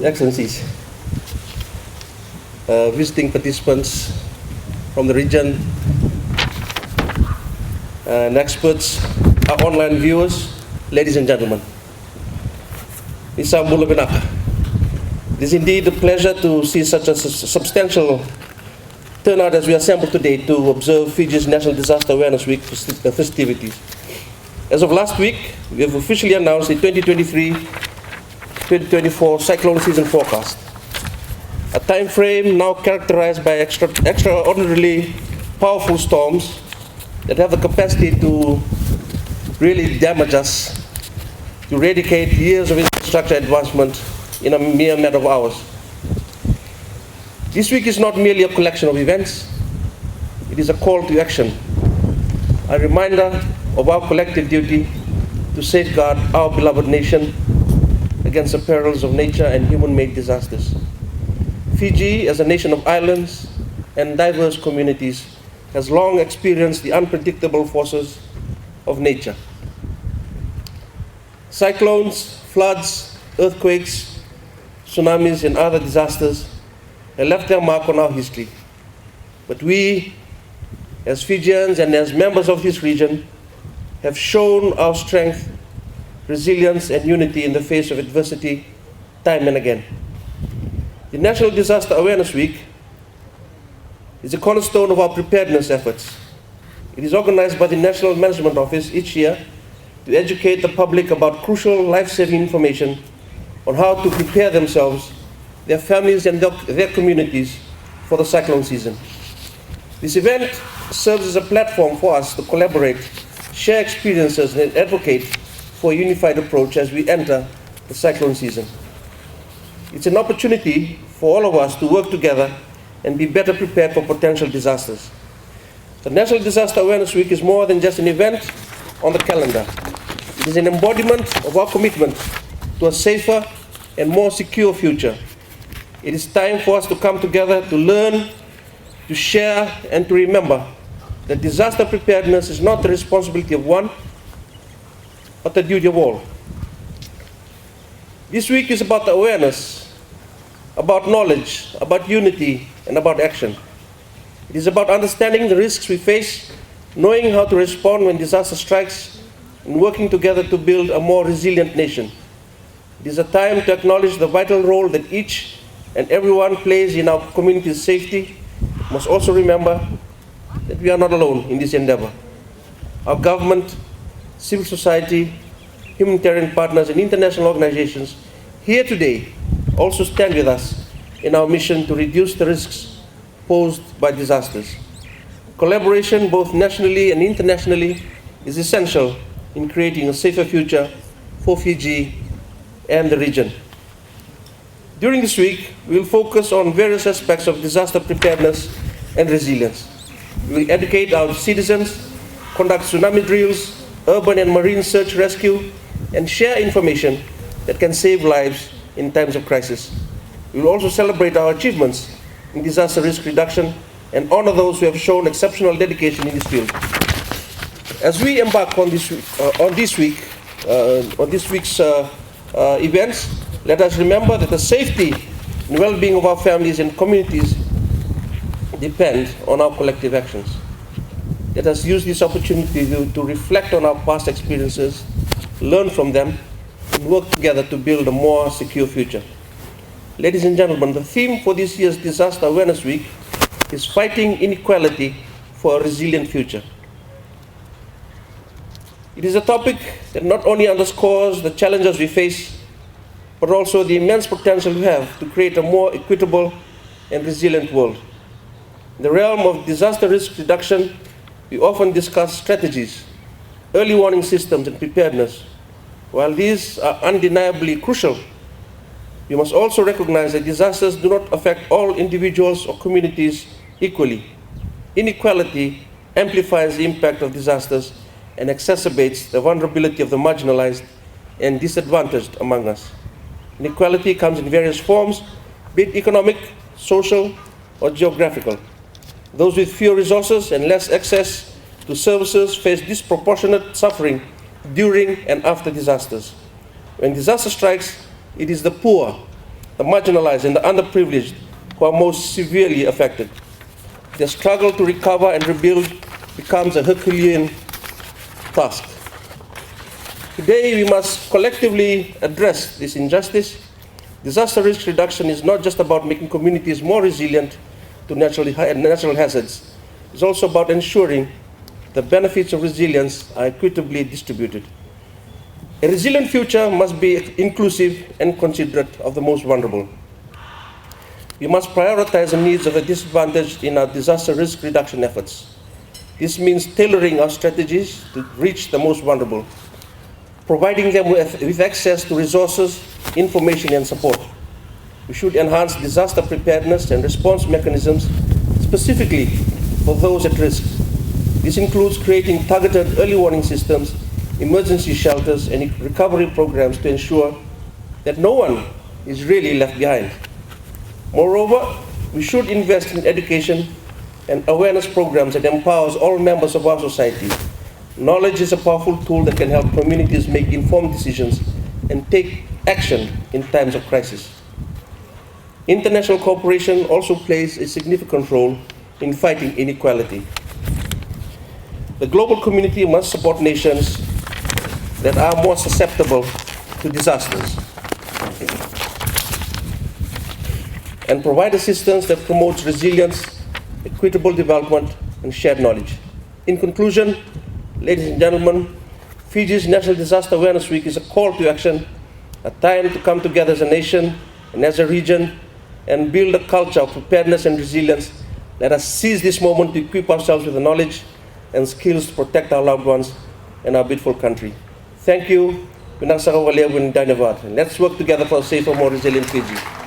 Excellencies, visiting participants from the region, and experts, our online viewers, ladies and gentlemen. It is indeed a pleasure to see such a substantial turnout as we assemble today to observe Fiji's National Disaster Awareness Week festivities. As of last week, we have officially announced the 2023-2024 cyclone season forecast, a time frame now characterized by extraordinarily powerful storms that have the capacity to really damage us, to eradicate years of infrastructure advancement in a mere matter of hours. This week is not merely a collection of events, it is a call to action, a reminder of our collective duty to safeguard our beloved nation against the perils of nature and human-made disasters. Fiji, as a nation of islands and diverse communities, has long experienced the unpredictable forces of nature. Cyclones, floods, earthquakes, tsunamis, and other disasters have left their mark on our history. But we, as Fijians and as members of this region, have shown our strength, resilience, and unity in the face of adversity time and again. The National Disaster Awareness Week is a cornerstone of our preparedness efforts. It is organized by the National Management Office each year to educate the public about crucial life-saving information on how to prepare themselves, their families, and their communities for the cyclone season. This event serves as a platform for us to collaborate, share experiences, and advocate for a unified approach as we enter the cyclone season. It's an opportunity for all of us to work together and be better prepared for potential disasters. The National Disaster Awareness Week is more than just an event on the calendar. It is an embodiment of our commitment to a safer and more secure future. It is time for us to come together to learn, to share, and to remember that disaster preparedness is not the responsibility of one, but the duty of all. This week is about awareness, about knowledge, about unity, and about action. It is about understanding the risks we face, knowing how to respond when disaster strikes, and working together to build a more resilient nation. It is a time to acknowledge the vital role that each and everyone plays in our community's safety. We must also remember that we are not alone in this endeavor. Our government, civil society, humanitarian partners, and international organizations here today also stand with us in our mission to reduce the risks posed by disasters. Collaboration, both nationally and internationally, is essential in creating a safer future for Fiji and the region. During this week, we will focus on various aspects of disaster preparedness and resilience. We will educate our citizens, conduct tsunami drills, urban and marine search rescue, and share information that can save lives in times of crisis. We will also celebrate our achievements in disaster risk reduction and honor those who have shown exceptional dedication in this field. As we embark on this week's events, let us remember that the safety and well-being of our families and communities depend on our collective actions. Let us use this opportunity to reflect on our past experiences, learn from them, and work together to build a more secure future. Ladies and gentlemen, the theme for this year's Disaster Awareness Week is Fighting Inequality for a Resilient Future. It is a topic that not only underscores the challenges we face, but also the immense potential we have to create a more equitable and resilient world. In the realm of disaster risk reduction, we often discuss strategies, early warning systems, and preparedness. While these are undeniably crucial, we must also recognize that disasters do not affect all individuals or communities equally. Inequality amplifies the impact of disasters and exacerbates the vulnerability of the marginalized and disadvantaged among us. Inequality comes in various forms, be it economic, social, or geographical. Those with fewer resources and less access to services face disproportionate suffering during and after disasters. When disaster strikes, it is the poor, the marginalized, and the underprivileged who are most severely affected. The struggle to recover and rebuild becomes a Herculean task. Today, we must collectively address this injustice. Disaster risk reduction is not just about making communities more resilient to natural hazards. It's also about ensuring the benefits of resilience are equitably distributed. A resilient future must be inclusive and considerate of the most vulnerable. We must prioritize the needs of the disadvantaged in our disaster risk reduction efforts. This means tailoring our strategies to reach the most vulnerable, providing them with access to resources, information, and support. We should enhance disaster preparedness and response mechanisms specifically for those at risk. This includes creating targeted early warning systems, emergency shelters, and recovery programs to ensure that no one is really left behind. Moreover, we should invest in education and awareness programs that empowers all members of our society. Knowledge is a powerful tool that can help communities make informed decisions and take action in times of crisis. International cooperation also plays a significant role in fighting inequality. The global community must support nations that are more susceptible to disasters and provide assistance that promotes resilience, equitable development, and shared knowledge. In conclusion, ladies and gentlemen, Fiji's National Disaster Awareness Week is a call to action, a time to come together as a nation and as a region and build a culture of preparedness and resilience. Let us seize this moment to equip ourselves with the knowledge and skills to protect our loved ones and our beautiful country. Thank you. And let's work together for a safer, more resilient Fiji.